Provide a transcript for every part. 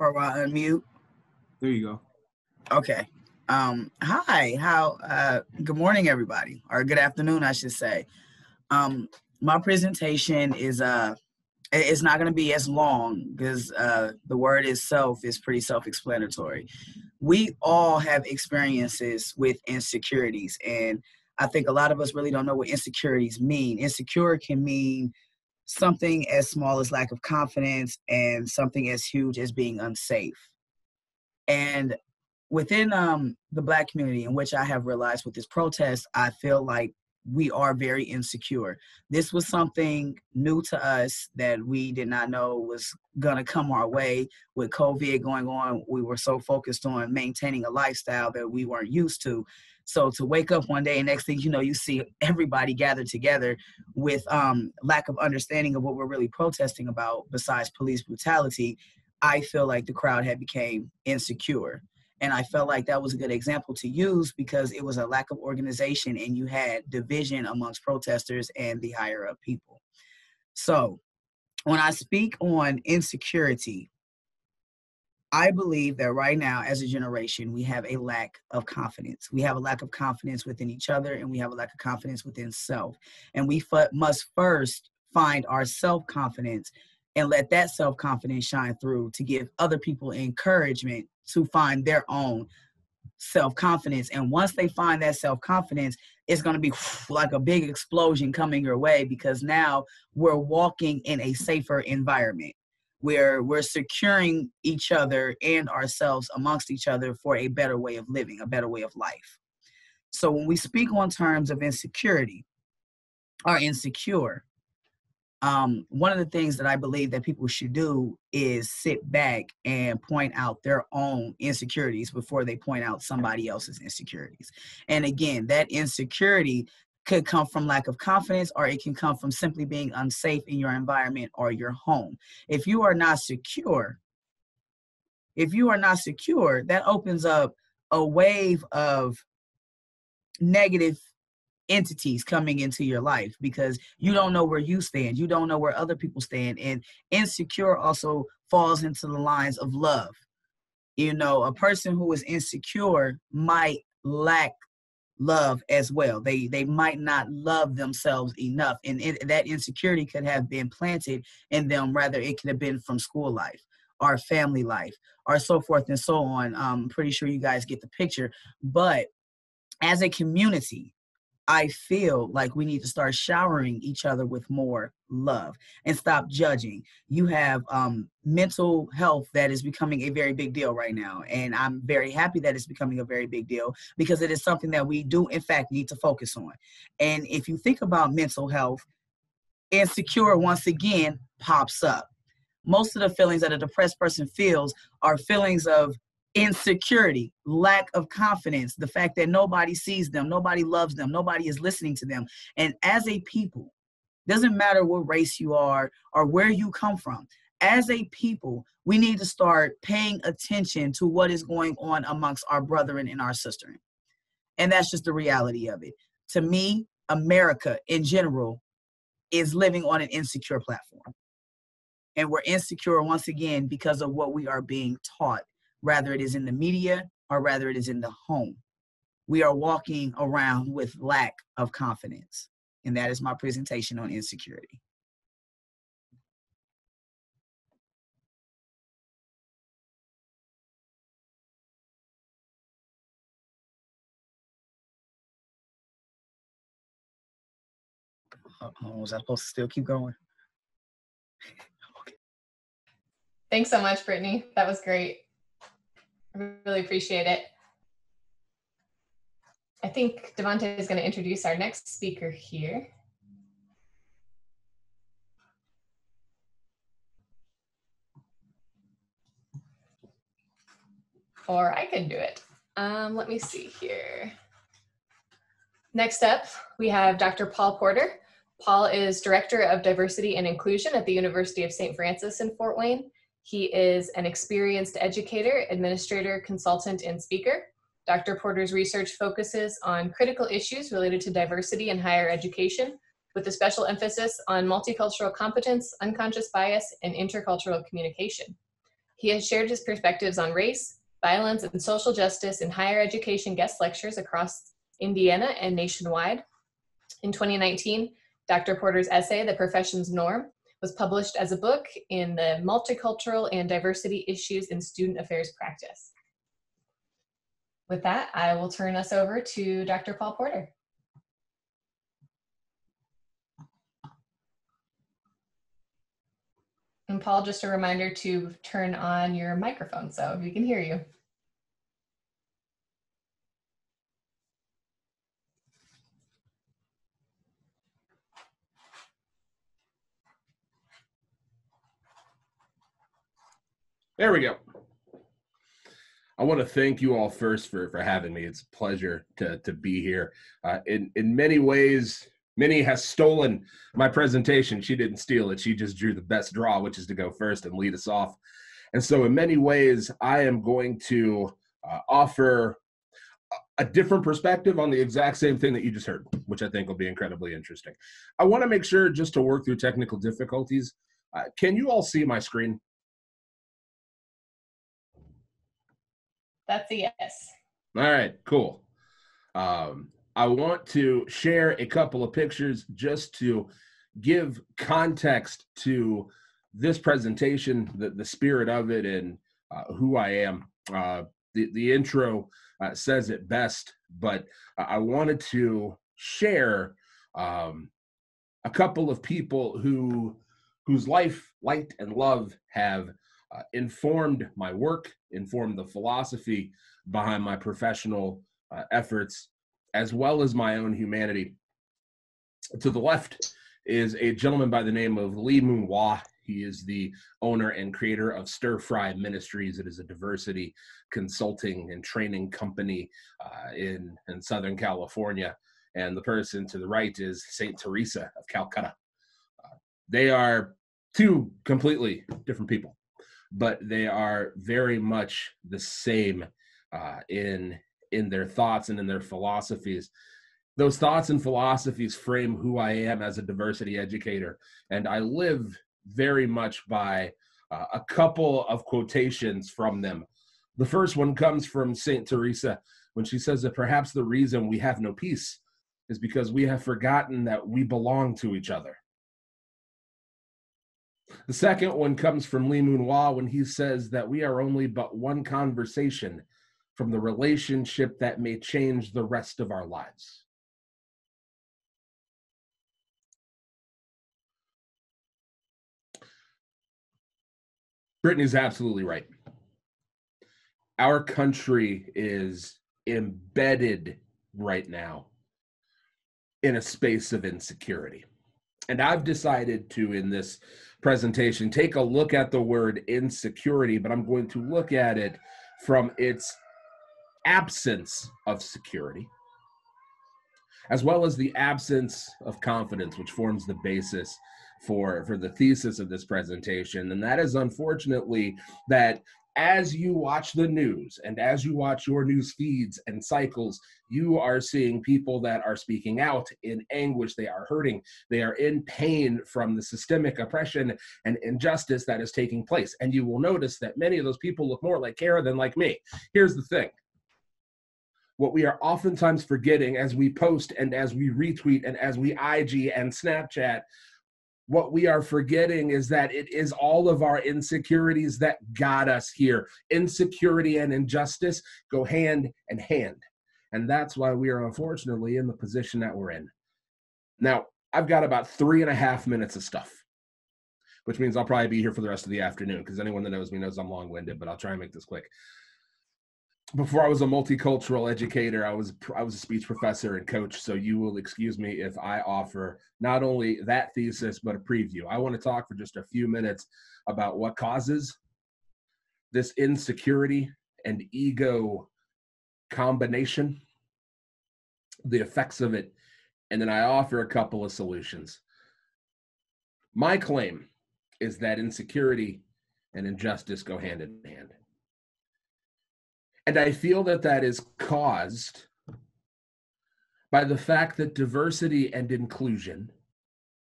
Or unmute. There you go. Okay. Hi. Good morning, everybody, or good afternoon, I should say. My presentation is it's not going to be as long because the word itself is pretty self-explanatory. We all have experiences with insecurities, and I think a lot of us really don't know what insecurities mean. Insecure can mean something as small as lack of confidence and something as huge as being unsafe. And within the Black community, in which I have realized with this protest, I feel like we are very insecure. This was something new to us that we did not know was going to come our way. With COVID going on, we were so focused on maintaining a lifestyle that we weren't used to. So to wake up one day and next thing you know, you see everybody gathered together with lack of understanding of what we're really protesting about besides police brutality. I feel like the crowd had became insecure. And I felt like that was a good example to use because it was a lack of organization and you had division amongst protesters and the higher up people. So when I speak on insecurity, I believe that right now as a generation, we have a lack of confidence. We have a lack of confidence within each other and we have a lack of confidence within self. And we must first find our self-confidence and let that self-confidence shine through to give other people encouragement to find their own self-confidence. And once they find that self-confidence, it's going to be like a big explosion coming your way because now we're walking in a safer environment where we're securing each other and ourselves amongst each other for a better way of living, a better way of life. So when we speak on terms of insecurity or insecure, one of the things that I believe that people should do is sit back and point out their own insecurities before they point out somebody else's insecurities. And again, that insecurity could come from lack of confidence, or it can come from simply being unsafe in your environment or your home. If you are not secure, that opens up a wave of negative entities coming into your life because you don't know where you stand. You don't know where other people stand. And insecure also falls into the lines of love. You know, a person who is insecure might lack love as well. They might not love themselves enough. And that insecurity could have been planted in them. Rather, it could have been from school life or family life or so forth and so on. I'm pretty sure you guys get the picture. But as a community, I feel like we need to start showering each other with more love and stop judging. You have mental health that is becoming a very big deal right now. And I'm very happy that it's becoming a very big deal because it is something that we do, in fact, need to focus on. And if you think about mental health, insecure once again pops up. Most of the feelings that a depressed person feels are feelings of insecurity, lack of confidence, the fact that nobody sees them, nobody loves them, nobody is listening to them. And as a people, doesn't matter what race you are or where you come from, as a people, we need to start paying attention to what is going on amongst our brethren and our sisters. And that's just the reality of it. To me, America in general is living on an insecure platform. And we're insecure once again because of what we are being taught, whether it is in the media or whether it is in the home. We are walking around with lack of confidence. And that is my presentation on insecurity. Was I supposed to still keep going? Okay. Thanks so much, Brittany. That was great. I really appreciate it. I think Devontae is going to introduce our next speaker here. Or I can do it. Let me see here. Next up, we have Dr. Paul Porter. Paul is Director of Diversity and Inclusion at the University of St. Francis in Fort Wayne. He is an experienced educator, administrator, consultant, and speaker. Dr. Porter's research focuses on critical issues related to diversity in higher education, with a special emphasis on multicultural competence, unconscious bias, and intercultural communication. He has shared his perspectives on race, violence, and social justice in higher education guest lectures across Indiana and nationwide. In 2019, Dr. Porter's essay, The Profession's Norm, was published as a book in the Multicultural and Diversity Issues in Student Affairs Practice. With that, I will turn us over to Dr. Paul Porter. And Paul, just a reminder to turn on your microphone so we can hear you. There we go. I want to thank you all first for having me. It's a pleasure to be here. In many ways, Minnie has stolen my presentation. She didn't steal it. She just drew the best draw, which is to go first and lead us off. And so in many ways, I am going to offer a different perspective on the exact same thing that you just heard, which I think will be incredibly interesting. I want to make sure, just to work through technical difficulties, can you all see my screen? That's a yes. All right, cool. I want to share a couple of pictures just to give context to this presentation, the spirit of it, and who I am. The intro says it best, but I wanted to share a couple of people whose life, light, and love have informed my work, informed the philosophy behind my professional efforts, as well as my own humanity. To the left is a gentleman by the name of Lee Moon Wah. He is the owner and creator of Stir Fry Ministries. It is a diversity consulting and training company in Southern California. And the person to the right is Saint Teresa of Calcutta. They are two completely different people, but they are very much the same in their thoughts and in their philosophies. Those thoughts and philosophies frame who I am as a diversity educator, and I live very much by a couple of quotations from them. The first one comes from Saint Teresa when she says that perhaps the reason we have no peace is because we have forgotten that we belong to each other. The second one comes from Lee Moon Wah when he says that we are only but one conversation from the relationship that may change the rest of our lives. Brittany's absolutely right. Our country is embedded right now in a space of insecurity. And I've decided to, in this presentation, take a look at the word insecurity, but I'm going to look at it from its absence of security, as well as the absence of confidence, which forms the basis for the thesis of this presentation. And that is, unfortunately, that as you watch the news and as you watch your news feeds and cycles, you are seeing people that are speaking out in anguish. They are hurting. They are in pain from the systemic oppression and injustice that is taking place. And you will notice that many of those people look more like Kara than like me. Here's the thing. What we are oftentimes forgetting as we post and as we retweet and as we IG and Snapchat, what we are forgetting is that it is all of our insecurities that got us here. Insecurity and injustice go hand in hand. And that's why we are unfortunately in the position that we're in. Now, I've got about 3.5 minutes of stuff, which means I'll probably be here for the rest of the afternoon, because anyone that knows me knows I'm long-winded, but I'll try and make this quick. Before I was a multicultural educator, I was a speech professor and coach, so you will excuse me if I offer not only that thesis, but a preview. I want to talk for just a few minutes about what causes this insecurity and ego combination, the effects of it, and then I offer a couple of solutions. My claim is that insecurity and injustice go hand in hand. And I feel that that is caused by the fact that diversity and inclusion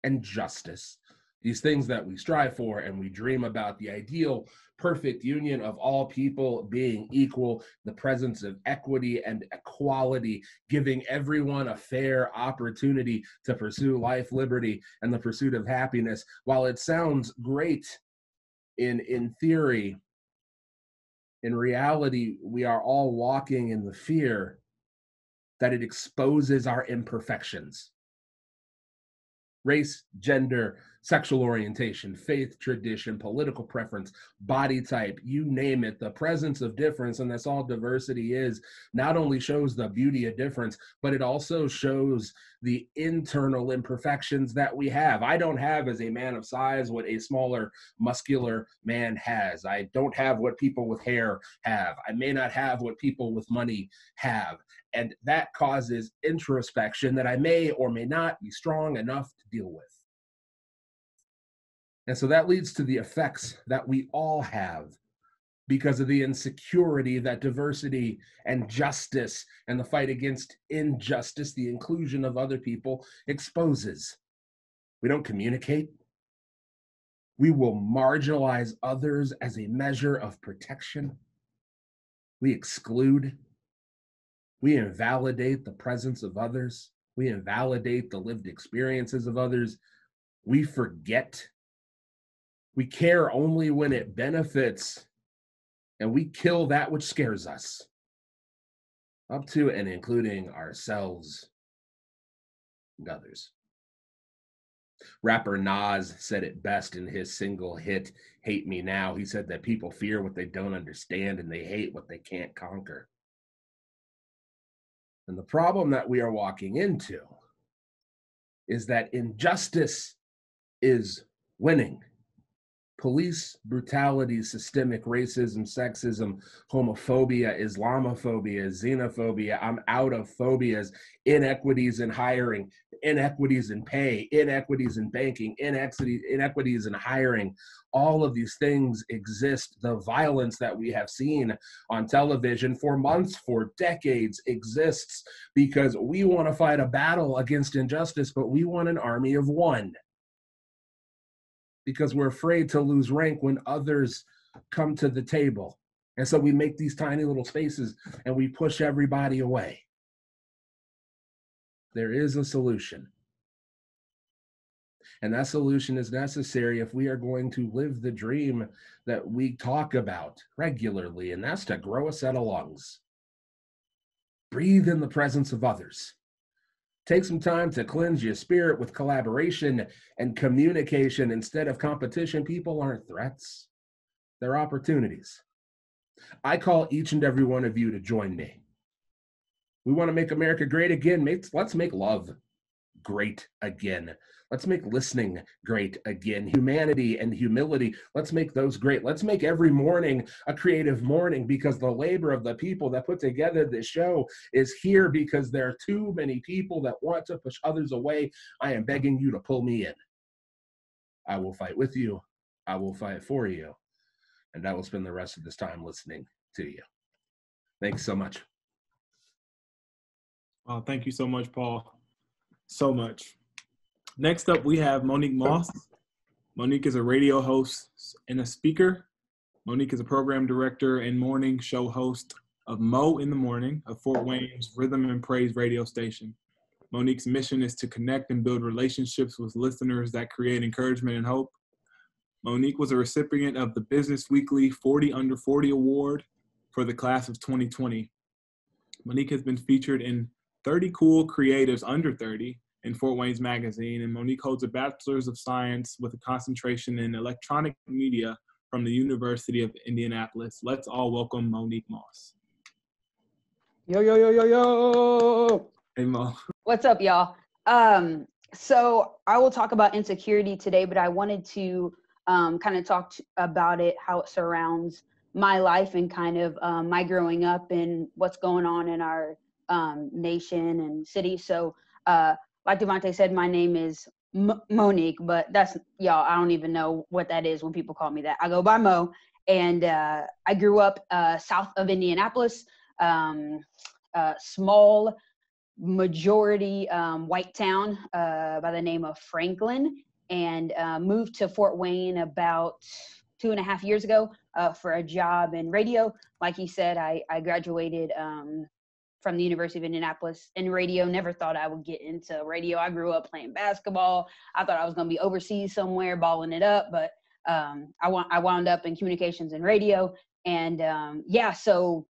and justice these things that we strive for and we dream about, the ideal perfect union of all people being equal, the presence of equity and equality, giving everyone a fair opportunity to pursue life, liberty, and the pursuit of happiness. While it sounds great in theory, in reality, we are all walking in the fear that it exposes our imperfections. Race, gender, sexual orientation, faith, tradition, political preference, body type, you name it, the presence of difference, and that's all diversity is, not only shows the beauty of difference, but it also shows the internal imperfections that we have. I don't have, as a man of size, what a smaller, muscular man has. I don't have what people with hair have. I may not have what people with money have. And that causes introspection that I may or may not be strong enough to deal with. And so that leads to the effects that we all have because of the insecurity that diversity and justice and the fight against injustice, the inclusion of other people, exposes. We don't communicate. We will marginalize others as a measure of protection. We exclude. We invalidate the presence of others. We invalidate the lived experiences of others. We forget. We care only when it benefits, and we kill that which scares us, up to and including ourselves and others. Rapper Nas said it best in his single hit, Hate Me Now. He said that people fear what they don't understand and they hate what they can't conquer. And the problem that we are walking into is that injustice is winning. Police brutality, systemic racism, sexism, homophobia, Islamophobia, xenophobia, I'm out of phobias, inequities in hiring, inequities in pay, inequities in banking, inequities in hiring. All of these things exist. The violence that we have seen on television for months, for decades, exists because we want to fight a battle against injustice, but we want an army of one. Because we're afraid to lose rank when others come to the table. And so we make these tiny little spaces and we push everybody away. There is a solution. And that solution is necessary if we are going to live the dream that we talk about regularly, and that's to grow a set of lungs. Breathe in the presence of others. Take some time to cleanse your spirit with collaboration and communication instead of competition. People aren't threats. They're opportunities. I call each and every one of you to join me. We want to make America great again. Let's make love great again. Let's make listening great again. Humanity and humility, let's make those great. Let's make every morning a creative morning, because the labor of the people that put together this show is here because there are too many people that want to push others away. I am begging you to pull me in. I will fight with you. I will fight for you. And I will spend the rest of this time listening to you. Thanks so much. Thank you so much, Paul. So much. Next up, we have Monique Moss. Monique is a radio host and a speaker. Monique is a program director and morning show host of Mo in the Morning, of Fort Wayne's Rhythm and Praise radio station. Monique's mission is to connect and build relationships with listeners that create encouragement and hope. Monique was a recipient of the Business Weekly 40 Under 40 Award for the class of 2020. Monique has been featured in 30 Cool Creatives Under 30 in Fort Wayne's magazine, and Monique holds a Bachelor's of Science with a concentration in electronic media from the University of Indianapolis. Let's all welcome Monique Moss. Yo, yo, yo, yo, yo. Hey, Mo. What's up, y'all? So I will talk about insecurity today, but I wanted to kind of talk about it, how it surrounds my life and kind of my growing up and what's going on in our nation and city. So like Devontae said, my name is Monique, but that's, y'all, I don't even know what that is when people call me that. I go by Mo, and I grew up south of Indianapolis, small majority white town by the name of Franklin. and moved to Fort Wayne about 2.5 years ago for a job in radio. Like he said, I graduated from the University of Indianapolis in radio. Never thought I would get into radio. I grew up playing basketball. I thought I was going to be overseas somewhere balling it up, but I wound up in communications and radio. And so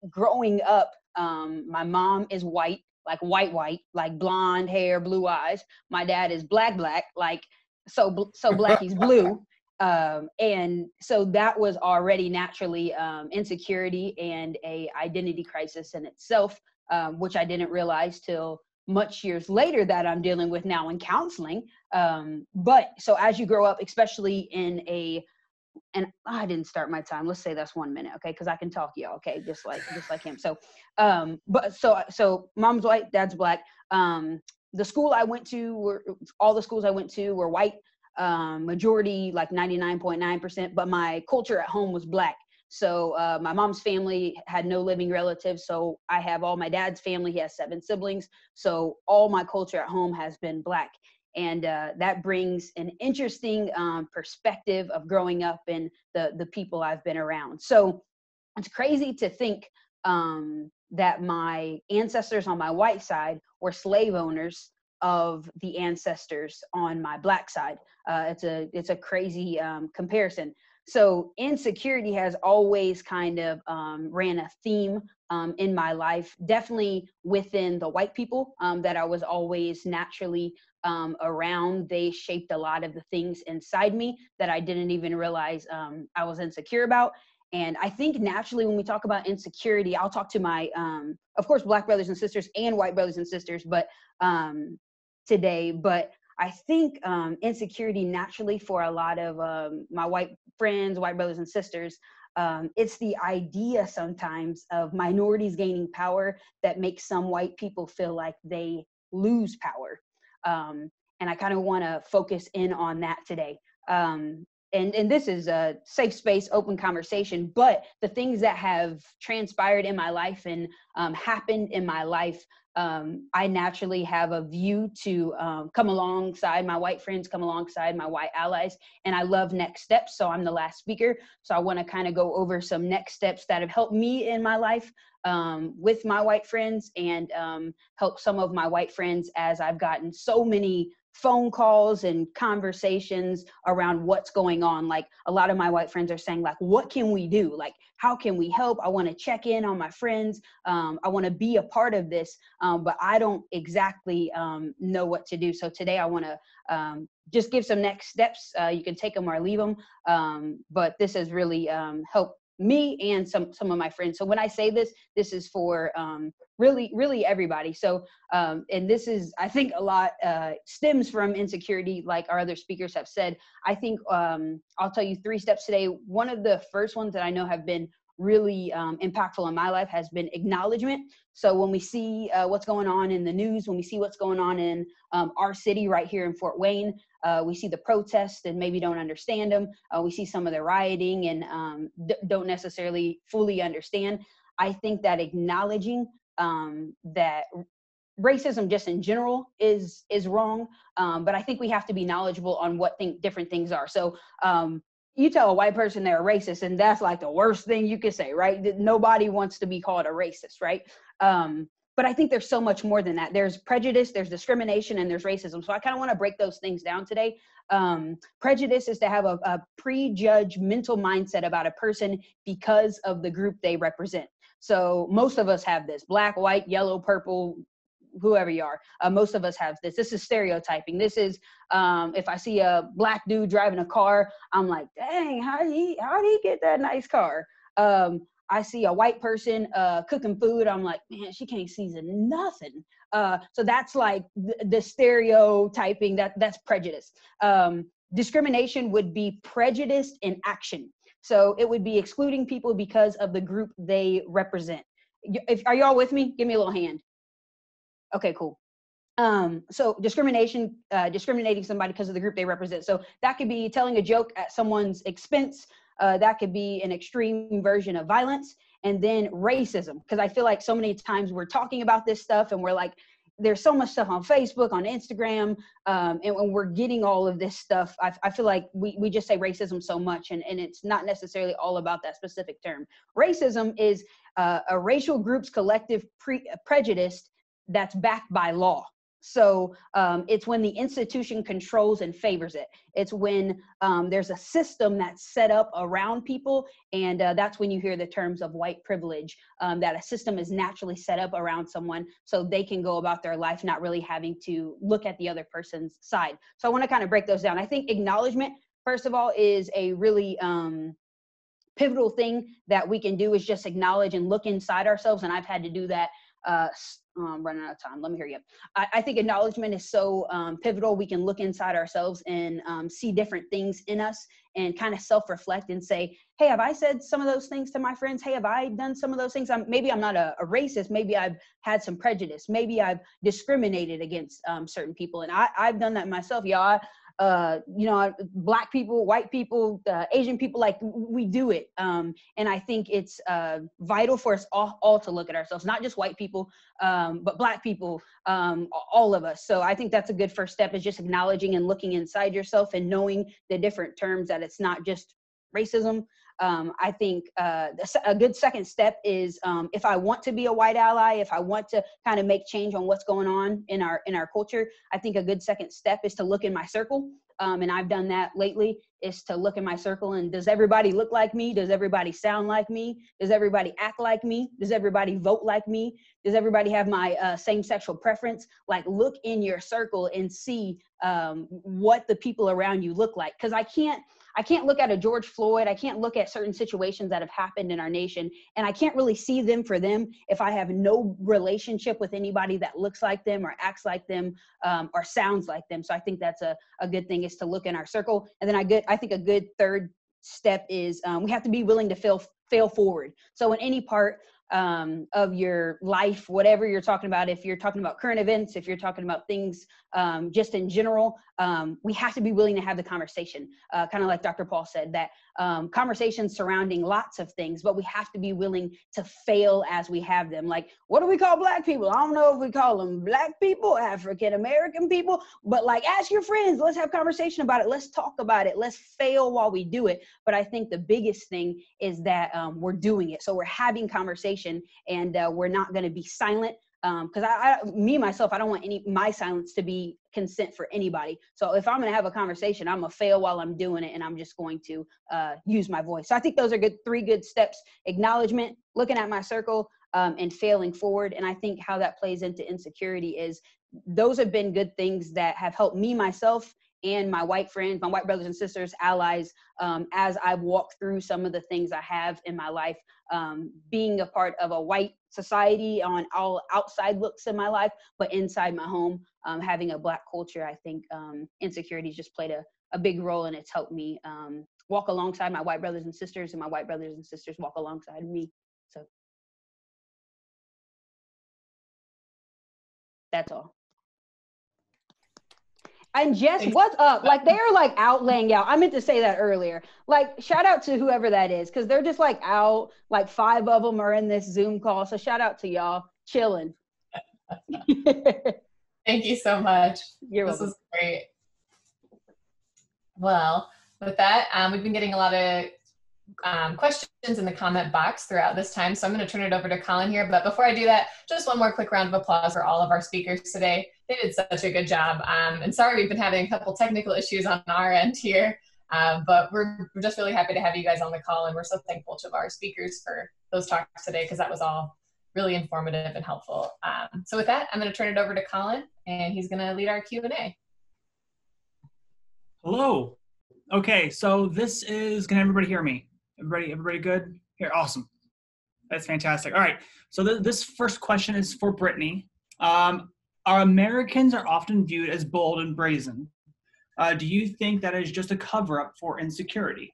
growing up, my mom is white, like white, like blonde hair, blue eyes. My dad is black, like so black he's blue. And so that was already naturally insecurity and a identity crisis in itself, which I didn't realize till much years later that I'm dealing with now in counseling. But so as you grow up, especially and I didn't start my time. Let's say that's 1 minute, okay? Because I can talk, y'all, okay? Just like him. So, so mom's white, dad's black. The school I went to all the schools I went to were white. Majority like 99.9%, but my culture at home was black. So my mom's family had no living relatives. So I have all my dad's family. He has 7 siblings. So all my culture at home has been black. And that brings an interesting perspective of growing up and the people I've been around. So it's crazy to think that my ancestors on my white side were slave owners of the ancestors on my black side. It's a crazy comparison. So insecurity has always kind of ran a theme in my life, definitely within the white people that I was always naturally around. They shaped a lot of the things inside me that I didn't even realize I was insecure about. And I think naturally when we talk about insecurity, I'll talk to my, of course, black brothers and sisters and white brothers and sisters, but today, but I think insecurity naturally for a lot of my white friends, white brothers and sisters, it's the idea sometimes of minorities gaining power that makes some white people feel like they lose power. And I kind of want to focus in on that today. And this is a safe space, open conversation, but the things that have transpired in my life and happened in my life, I naturally have a view to come alongside my white friends, come alongside my white allies, and I love next steps. So I'm the last speaker. So I want to kind of go over some next steps that have helped me in my life with my white friends and help some of my white friends as I've gotten so many phone calls and conversations around what's going on. Like a lot of my white friends are saying, like, what can we do? Like, how can we help? I want to check in on my friends. I want to be a part of this, but I don't exactly know what to do. So today I want to just give some next steps. You can take them or leave them. But this has really helped me and some of my friends. So when I say this, this is for really everybody. So and this is, I think, a lot stems from insecurity, like our other speakers have said. I think I'll tell you 3 steps today. One of the first ones that I know have been really impactful in my life has been acknowledgement. So when we see what's going on in the news, when we see what's going on in our city right here in Fort Wayne, we see the protests and maybe don't understand them. We see some of the rioting and don't necessarily fully understand. I think that acknowledging that racism just in general is wrong, but I think we have to be knowledgeable on what different things are. So you tell a white person they're a racist, and that's like the worst thing you could say, right? Nobody wants to be called a racist, right? But I think there's so much more than that. There's prejudice, there's discrimination, and there's racism. So I kind of want to break those things down today. Prejudice is to have a prejudged mental mindset about a person because of the group they represent. So most of us have this: black, white, yellow, purple, whoever you are. Most of us have this. This is stereotyping. This is if I see a black dude driving a car, I'm like, dang, how did he get that nice car? I see a white person cooking food, I'm like, man, she can't season nothing. So that's like the stereotyping, that's prejudice. Discrimination would be prejudice in action. So it would be excluding people because of the group they represent. Are y'all with me? Give me a little hand. Okay, cool. So discrimination, discriminating somebody because of the group they represent. So that could be telling a joke at someone's expense. That could be an extreme version of violence. And then racism, because I feel like so many times we're talking about this stuff and we're like, there's so much stuff on Facebook, on Instagram, and when we're getting all of this stuff, I feel like we just say racism so much, and it's not necessarily all about that specific term. Racism is a racial group's collective prejudice that's backed by law. So it's when the institution controls and favors it. It's when there's a system that's set up around people, and that's when you hear the terms of white privilege, that a system is naturally set up around someone so they can go about their life not really having to look at the other person's side. So I want to kind of break those down. I think acknowledgement, first of all, is a really pivotal thing that we can do, is just acknowledge and look inside ourselves. And I've had to do that. I'm running out of time. Let me hurry up. I think acknowledgement is so pivotal. We can look inside ourselves and see different things in us and kind of self-reflect and say, hey, have I said some of those things to my friends? Hey, have I done some of those things? Maybe I'm not a racist. Maybe I've had some prejudice. Maybe I've discriminated against certain people. And I've done that myself. Y'all. Black people, white people, Asian people, like we do it. And I think it's vital for us all to look at ourselves, not just white people, but Black people, all of us. So I think that's a good first step, is just acknowledging and looking inside yourself and knowing the different terms, that it's not just racism. I think a good second step is if I want to be a white ally, if I want to kind of make change on what's going on in our culture, I think a good second step is to look in my circle. And I've done that lately, is to look in my circle and, does everybody look like me? Does everybody sound like me? Does everybody act like me? Does everybody vote like me? Does everybody have my same sexual preference? Like, look in your circle and see what the people around you look like. Because I can't look at a George Floyd. I can't look at certain situations that have happened in our nation, and I can't really see them for them if I have no relationship with anybody that looks like them or acts like them or sounds like them. So I think that's a good thing, is to look in our circle. And then I think a good third step is we have to be willing to fail forward. So in any part of your life, whatever you're talking about, if you're talking about current events, if you're talking about things just in general, we have to be willing to have the conversation. Kind of like Dr. Paul said, that conversations surrounding lots of things, but we have to be willing to fail as we have them. Like, what do we call Black people? I don't know if we call them Black people, African American people, but like, ask your friends, let's have conversation about it. Let's talk about it. Let's fail while we do it. But I think the biggest thing is that we're doing it. So we're having conversation, and we're not going to be silent. Because myself, I don't want my silence to be consent for anybody. So if I'm going to have a conversation, I'm going to fail while I'm doing it, and I'm just going to use my voice. So I think those are three good steps: acknowledgement, looking at my circle, and failing forward. And I think how that plays into insecurity is, those have been good things that have helped me, myself, and my white friends, my white brothers and sisters, allies, as I've walked through some of the things I have in my life, being a part of a white society on all outside looks in my life, but inside my home, having a Black culture. I think insecurities just played a big role, and it's helped me walk alongside my white brothers and sisters, and my white brothers and sisters walk alongside me. So that's all. And Jess, what's up? Like, they're like out laying out. I meant to say that earlier. Like, shout out to whoever that is, because they're just like out. Like 5 of them are in this Zoom call. So shout out to y'all chilling. Thank you so much. You're welcome. This is great. Well, with that, we've been getting a lot of questions in the comment box throughout this time. So I'm going to turn it over to Colin here. But before I do that, just one more quick round of applause for all of our speakers today. They did such a good job. And sorry, we've been having a couple technical issues on our end here. But we're just really happy to have you guys on the call. And we're so thankful to our speakers for those talks today, because that was all really informative and helpful. So with that, I'm going to turn it over to Colin, and he's going to lead our Q&A. Hello. Okay, so this is, can everybody hear me? Everybody good? Here, awesome. That's fantastic. All right, so this first question is for Brittany. Our Americans are often viewed as bold and brazen. Do you think that is just a cover-up for insecurity?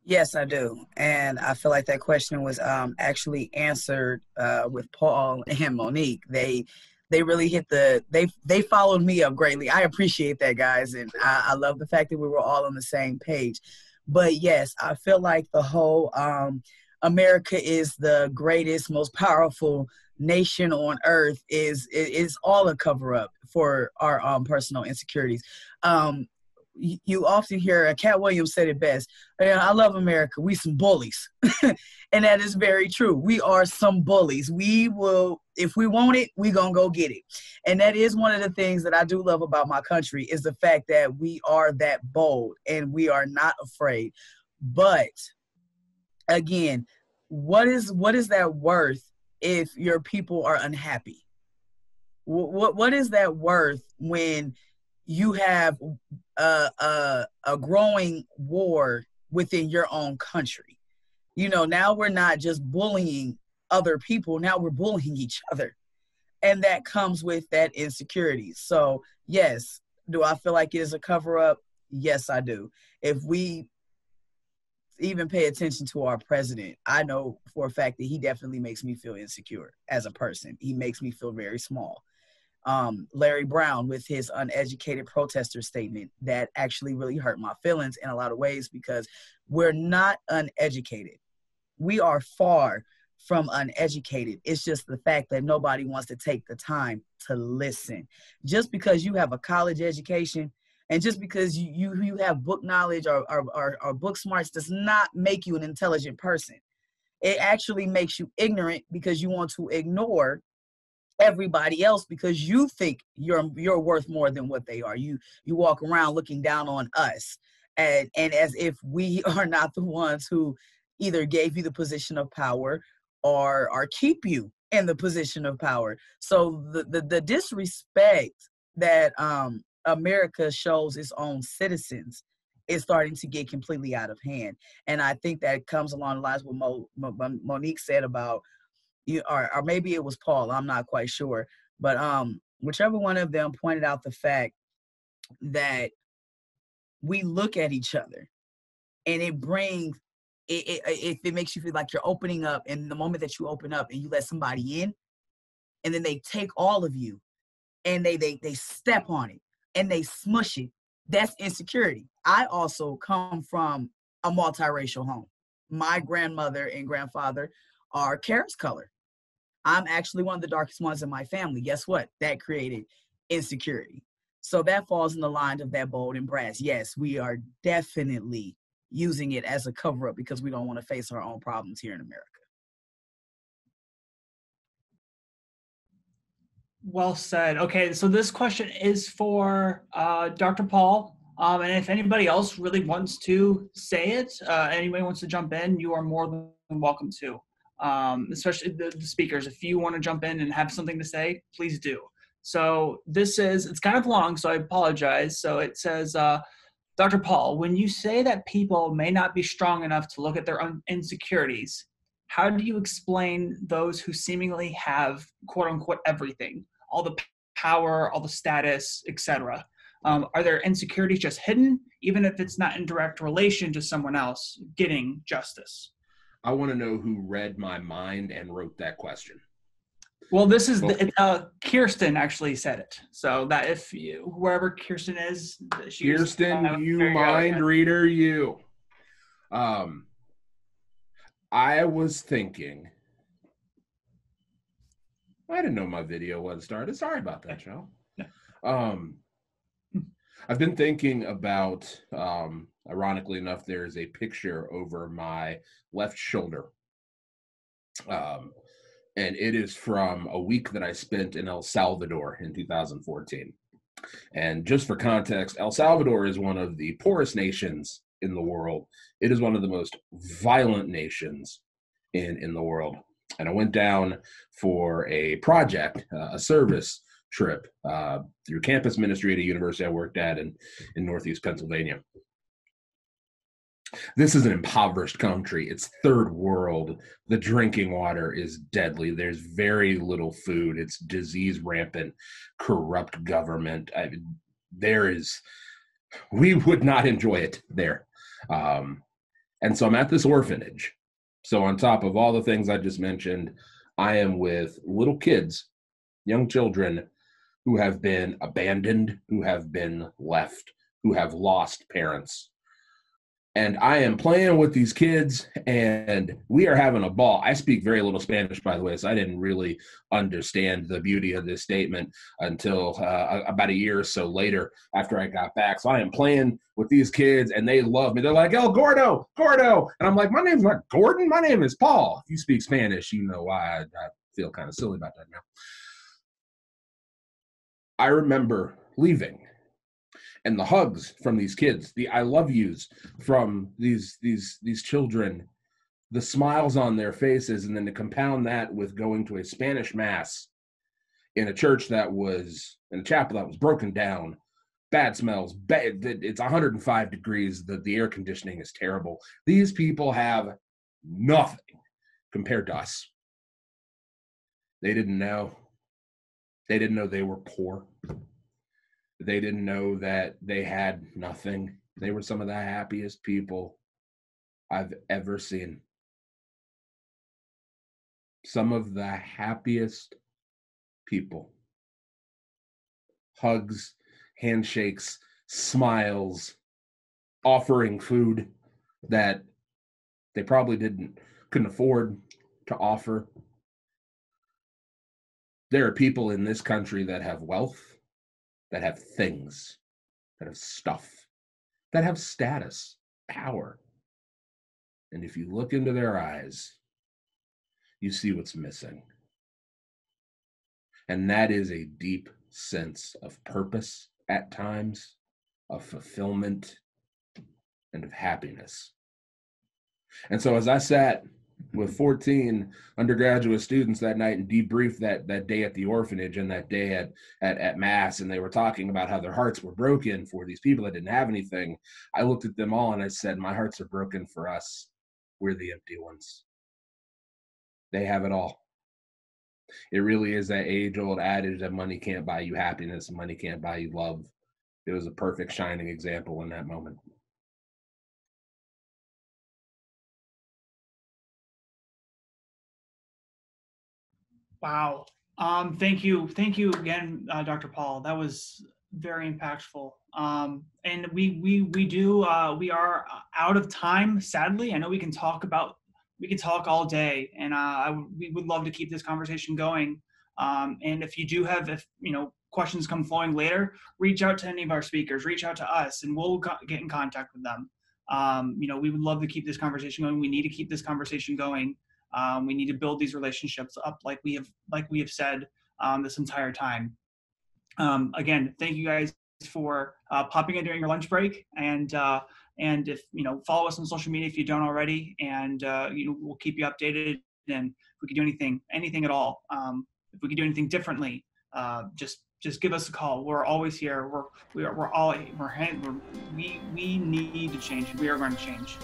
Yes, I do. And I feel like that question was actually answered with Paul and Monique. They really hit they followed me up greatly. I appreciate that, guys. And I love the fact that we were all on the same page. But yes, I feel like the whole America is the greatest, most powerful nation on earth is all a cover up for our personal insecurities. You often hear Cat Williams said it best. I love America. We some bullies. And that is very true. We are some bullies. We will, if we want it, we gonna go get it. And that is one of the things that I do love about my country, is the fact that we are that bold and we are not afraid. But again, what is that worth if your people are unhappy? What is that worth when you have a growing war within your own country? You know, now we're not just bullying other people, now we're bullying each other. And that comes with that insecurity. So yes, do I feel like it is a cover up? Yes, I do. If we even pay attention to our president, I know for a fact that he definitely makes me feel insecure as a person. He makes me feel very small. Larry Brown with his uneducated protester statement, that actually really hurt my feelings in a lot of ways, because we're not uneducated. We are far from uneducated. It's just the fact that nobody wants to take the time to listen. Just because you have a college education and just because you have book knowledge or book smarts does not make you an intelligent person. It actually makes you ignorant because you want to ignore everybody else because you think you're worth more than what they are. You walk around looking down on us and as if we are not the ones who either gave you the position of power or keep you in the position of power. So the disrespect that America shows its own citizens is starting to get completely out of hand. And I think that comes along the lines with Monique said about you, or maybe it was Paul, I'm not quite sure, but whichever one of them pointed out the fact that we look at each other and it brings it makes you feel like you're opening up, and the moment that you open up and you let somebody in and then they take all of you and they step on it and they smush it, that's insecurity. I also come from a multiracial home. My grandmother and grandfather are Karen's color. I'm actually one of the darkest ones in my family. Guess what? That created insecurity. So that falls in the line of that bold and brass. Yes, we are definitely using it as a cover up because we don't want to face our own problems here in America. Well said. Okay, so this question is for Dr. Paul. And if anybody else really wants to say it, anybody wants to jump in, you are more than welcome to. Especially the speakers. If you want to jump in and have something to say, please do. So it's kind of long, so I apologize. So it says, Dr. Paul, when you say that people may not be strong enough to look at their own insecurities, how do you explain those who seemingly have quote unquote everything, all the power, all the status, etc.? Are their insecurities just hidden, even if it's not in direct relation to someone else getting justice? I want to know who read my mind and wrote that question. Well, this is Kirsten actually said it. So that if wherever Kirsten is, Kirsten, you mind reader, you. I was thinking. I didn't know my video wasn't started. Sorry about that, y'all. I've been thinking about, ironically enough, there's a picture over my left shoulder. And it is from a week that I spent in El Salvador in 2014. And just for context, El Salvador is one of the poorest nations in the world. It is one of the most violent nations in the world. And I went down for a project, a service trip through campus ministry at a university I worked at in Northeast Pennsylvania. This is an impoverished country. It's third world. The drinking water is deadly. There's very little food. It's disease rampant, corrupt government. We would not enjoy it there. And so I'm at this orphanage. So on top of all the things I just mentioned, I am with little kids, young children who have been abandoned, who have been left, who have lost parents, And I am playing with these kids, and we are having a ball. I speak very little Spanish, by the way, so I didn't really understand the beauty of this statement until about a year or so later after I got back. So I am playing with these kids, and they love me. They're like, "El Gordo, Gordo." And I'm like, "My name's not Gordon. My name is Paul." If you speak Spanish, you know why I feel kind of silly about that now. I remember leaving. And the hugs from these kids, the I love yous from these children, the smiles on their faces, and then to compound that with going to a Spanish mass in a church that was in a chapel that was broken down, bad smells, it's 105 degrees, the air conditioning is terrible. These people have nothing compared to us. They didn't know. They didn't know they were poor. They didn't know that they had nothing. They were some of the happiest people I've ever seen. Some of the happiest people. Hugs, handshakes, smiles, offering food that they probably couldn't afford to offer. There are people in this country that have wealth, that have things, that have stuff, that have status, power. And if you look into their eyes, you see what's missing. And that is a deep sense of purpose at times, of fulfillment, and of happiness. And so as I sat with 14 undergraduate students that night and debriefed that day at the orphanage and that day at Mass, and they were talking about how their hearts were broken for these people that didn't have anything, I looked at them all and I said, my hearts are broken for us. We're the empty ones. They have it all. It really is that age-old adage that money can't buy you happiness, money can't buy you love. It was a perfect shining example in that moment. Wow. Thank you again, Dr. Paul. That was very impactful. And we are out of time, sadly. I know we can talk all day, and we would love to keep this conversation going. And if you do have, questions come flowing later, reach out to any of our speakers, reach out to us, and we'll get in contact with them. We would love to keep this conversation going. We need to keep this conversation going. We need to build these relationships up, like we have said this entire time. Again, thank you guys for popping in during your lunch break, and if follow us on social media if you don't already, and we'll keep you updated. And if we can do anything at all, if we can do anything differently, just give us a call. We're always here. We need to change. We are going to change.